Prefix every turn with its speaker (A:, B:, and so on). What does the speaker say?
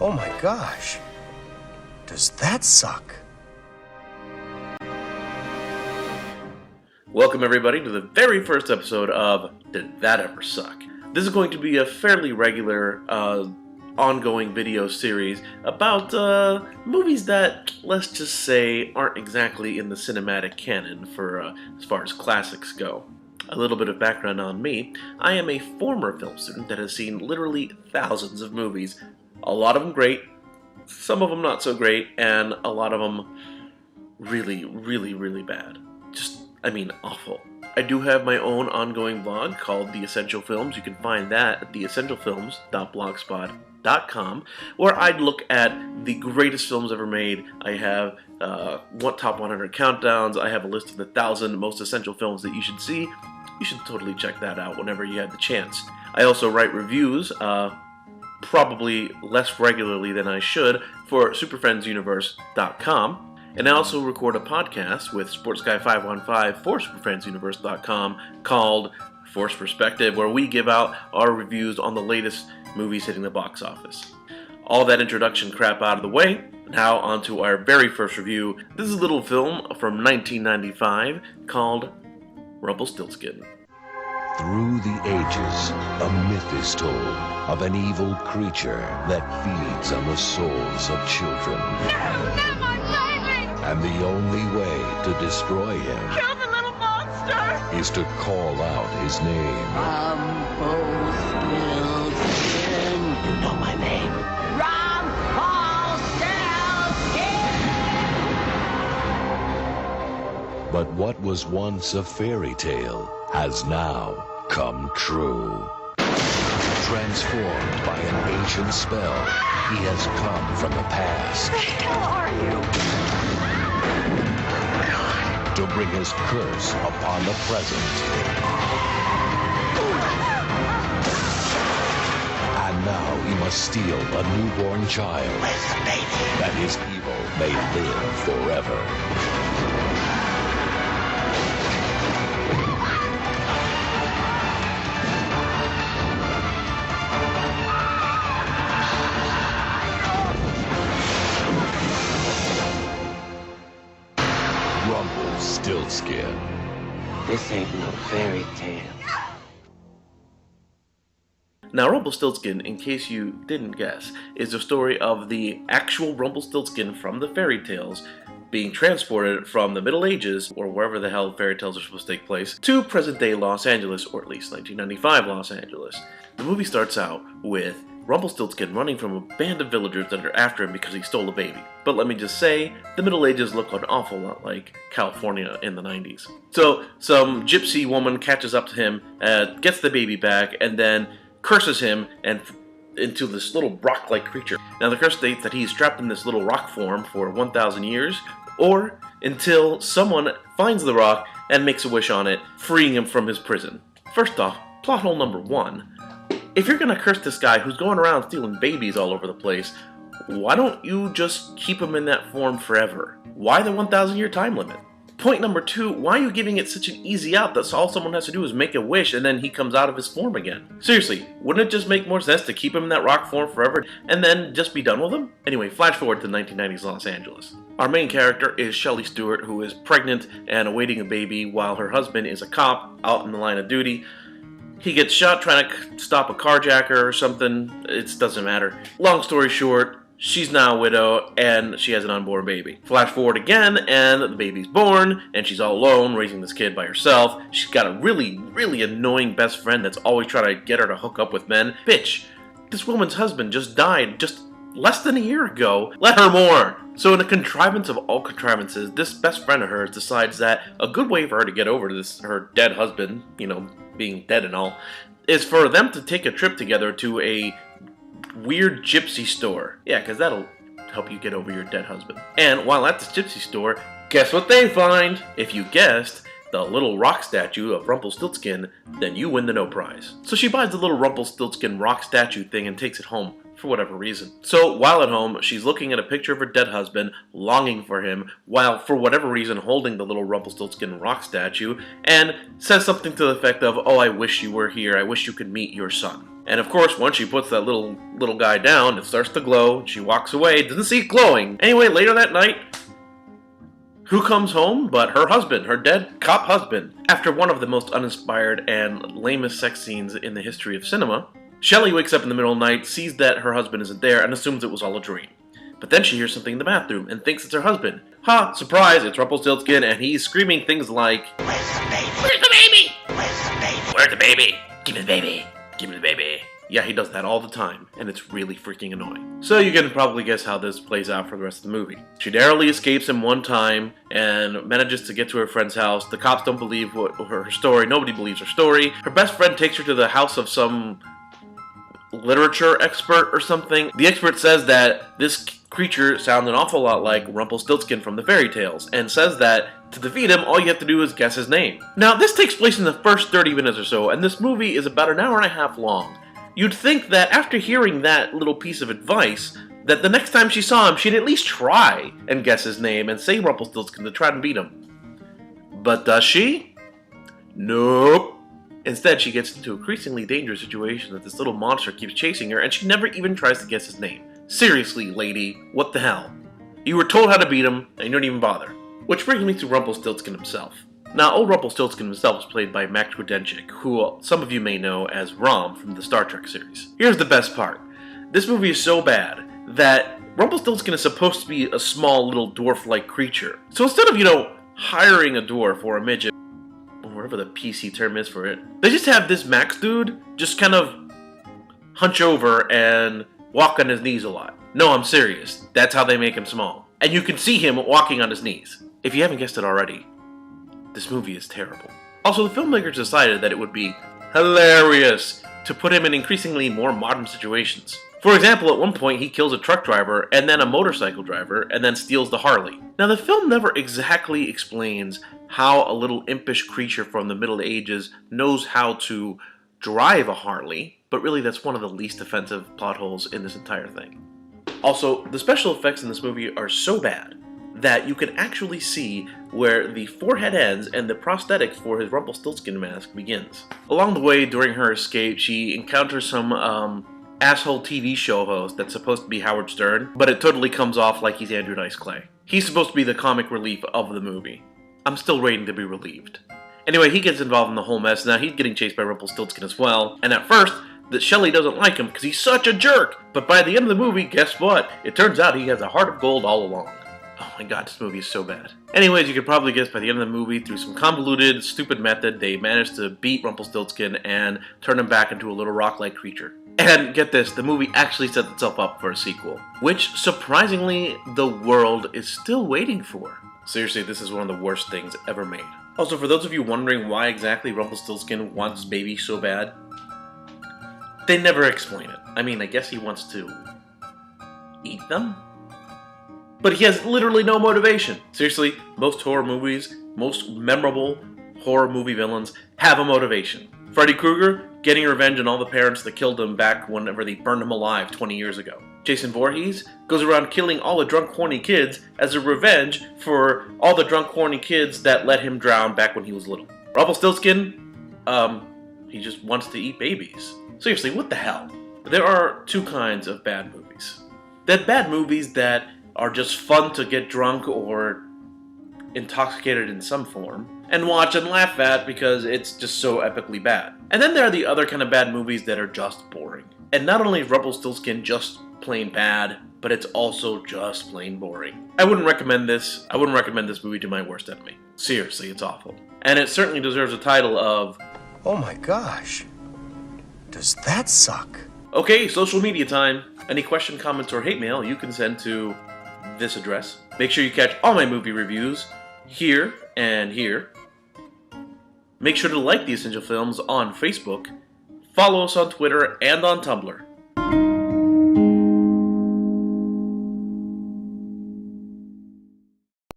A: Oh my gosh. Does that suck?
B: Welcome everybody to the very first episode of Did That Ever Suck? This is going to be a fairly regular ongoing video series about movies that, let's just say, aren't exactly in the cinematic canon for as far as classics go. A little bit of background on me. I am a former film student that has seen literally thousands of movies. A lot of them great, some of them not so great, and a lot of them really, really, really bad. Awful. I do have my own ongoing blog called The Essential Films. You can find that at theessentialfilms.blogspot.com, where I'd look at the greatest films ever made. I have top 100 countdowns. I have a list of the 1,000 most essential films that you should see. You should totally check that out whenever you have the chance. I also write reviews, probably less regularly than I should, for superfriendsuniverse.com. And I also record a podcast with SportsGuy515 for SuperFriendsUniverse.com called Force Perspective, where we give out our reviews on the latest movies hitting the box office. All that introduction crap out of the way, now on to our very first review. This is a little film from 1995 called Rumpelstiltskin.
C: Through the ages, a myth is told of an evil creature that feeds on the souls of children.
D: No, not my baby!
C: And the only way to destroy him
D: Kill the little monster!
C: is to call out his name.
D: Rumpelstiltskin.
C: You know my name.
D: Rumpelstiltskin!
C: But what was once a fairy tale has now come true. Transformed by an ancient spell, he has come from the past.
D: Who the hell are you?
C: To bring his curse upon the present. And now he must steal a newborn child.
D: Where's the baby?
C: That his evil may live forever. Rumpelstiltskin.
E: This ain't no fairy tale.
B: Now, Rumpelstiltskin, in case you didn't guess, is the story of the actual Rumpelstiltskin from the fairy tales being transported from the Middle Ages, or wherever the hell fairy tales are supposed to take place, to present-day Los Angeles, or at least 1995 Los Angeles. The movie starts out with Rumpelstiltskin running from a band of villagers that are after him because he stole a baby. But let me just say, the Middle Ages look an awful lot like California in the 90s. So, some gypsy woman catches up to him, gets the baby back, and then curses him and into this little rock-like creature. Now, the curse states that he's trapped in this little rock form for 1,000 years, or until someone finds the rock and makes a wish on it, freeing him from his prison. First off, plot hole number one. If you're gonna curse this guy who's going around stealing babies all over the place, why don't you just keep him in that form forever? Why the 1,000-year time limit? Point number two, why are you giving it such an easy out that all someone has to do is make a wish and then he comes out of his form again? Seriously, wouldn't it just make more sense to keep him in that rock form forever and then just be done with him? Anyway, flash forward to 1990s Los Angeles. Our main character is Shelley Stewart, who is pregnant and awaiting a baby while her husband is a cop out in the line of duty. He gets shot trying to stop a carjacker or something. It doesn't matter. Long story short, she's now a widow and she has an unborn baby. Flash forward again and the baby's born and she's all alone raising this kid by herself. She's got a really, really annoying best friend that's always trying to get her to hook up with men. Bitch, this woman's husband just died just less than a year ago. Let her mourn. So in a contrivance of all contrivances, this best friend of hers decides that a good way for her to get over this, her dead husband, being dead and all, is for them to take a trip together to a weird gypsy store. Yeah, because that'll help you get over your dead husband. And while at this gypsy store, guess what they find? If you guessed the little rock statue of Rumpelstiltskin, then you win the no prize. So she buys the little Rumpelstiltskin rock statue thing and takes it home. For whatever reason. So while at home, she's looking at a picture of her dead husband, longing for him, while for whatever reason holding the little Rumpelstiltskin rock statue, and says something to the effect of, "Oh, I wish you were here, I wish you could meet your son." And of course, once she puts that little guy down, it starts to glow. She walks away, doesn't see it glowing. Anyway, later that night, who comes home but her husband, her dead cop husband. After one of the most uninspired and lamest sex scenes in the history of cinema, Shelley wakes up in the middle of the night, sees that her husband isn't there, and assumes it was all a dream. But then she hears something in the bathroom and thinks it's her husband. Ha! Surprise! It's Rumpelstiltskin, and he's screaming things like,
D: Where's the baby?
B: "Where's the baby?
D: Where's the baby?
B: Where's the baby? Give me the baby! Give me the baby!" Yeah, he does that all the time, and it's really freaking annoying. So you can probably guess how this plays out for the rest of the movie. She narrowly escapes him one time and manages to get to her friend's house. The cops don't believe her story. Nobody believes her story. Her best friend takes her to the house of some literature expert or something. The expert says that this creature sounds an awful lot like Rumpelstiltskin from the fairy tales, and says that to defeat him, all you have to do is guess his name. Now, this takes place in the first 30 minutes or so, and this movie is about an hour and a half long. You'd think that after hearing that little piece of advice, that the next time she saw him, she'd at least try and guess his name and say Rumpelstiltskin to try and beat him. But does she? Nope. Instead, she gets into an increasingly dangerous situation that this little monster keeps chasing her, and she never even tries to guess his name. Seriously, lady, what the hell? You were told how to beat him, and you don't even bother. Which brings me to Rumpelstiltskin himself. Now, old Rumpelstiltskin himself was played by Max Grodénchik, who some of you may know as Rom from the Star Trek series. Here's the best part. This movie is so bad that Rumpelstiltskin is supposed to be a small little dwarf-like creature. So instead of, hiring a dwarf or a midget, or whatever the PC term is for it, they just have this Max dude just kind of hunch over and walk on his knees a lot. No, I'm serious. That's how they make him small. And you can see him walking on his knees. If you haven't guessed it already, this movie is terrible. Also, the filmmakers decided that it would be hilarious to put him in increasingly more modern situations. For example, at one point he kills a truck driver and then a motorcycle driver and then steals the Harley. Now, the film never exactly explains how a little impish creature from the Middle Ages knows how to drive a Harley, but really that's one of the least offensive plot holes in this entire thing. Also, the special effects in this movie are so bad that you can actually see where the forehead ends and the prosthetics for his Rumpelstiltskin mask begins. Along the way, during her escape, she encounters some asshole TV show host that's supposed to be Howard Stern, but it totally comes off like he's Andrew Dice Clay. He's supposed to be the comic relief of the movie. I'm still waiting to be relieved. Anyway, he gets involved in the whole mess. Now he's getting chased by Rumpelstiltskin as well, and at first, that Shelley doesn't like him because he's such a jerk. But by the end of the movie, guess what? It turns out he has a heart of gold all along. Oh my god, this movie is so bad. Anyways, you could probably guess by the end of the movie, through some convoluted, stupid method, they managed to beat Rumpelstiltskin and turn him back into a little rock-like creature. And get this, the movie actually sets itself up for a sequel, which, surprisingly, the world is still waiting for. Seriously, this is one of the worst things ever made. Also, for those of you wondering why exactly Rumpelstiltskin wants baby so bad, they never explain it. I mean, I guess he wants to eat them? But he has literally no motivation. Seriously, most horror movies, most memorable horror movie villains have a motivation. Freddy Krueger, getting revenge on all the parents that killed him back whenever they burned him alive 20 years ago. Jason Voorhees goes around killing all the drunk, horny kids as a revenge for all the drunk, horny kids that let him drown back when he was little. Rumpelstiltskin, he just wants to eat babies. Seriously, what the hell? There are two kinds of bad movies. There are bad movies that are just fun to get drunk or intoxicated in some form and watch and laugh at because it's just so epically bad. And then there are the other kind of bad movies that are just boring. And not only is Rumpelstiltskin just plain bad, but it's also just plain boring. I wouldn't recommend this. I wouldn't recommend this movie to my worst enemy. Seriously, it's awful. And it certainly deserves a title of,
A: Oh my gosh. Does that suck?
B: Okay, social media time. Any question, comments, or hate mail you can send to this address. Make sure you catch all my movie reviews here and here. Make sure to like The Essential Films on Facebook. Follow us on Twitter and on Tumblr.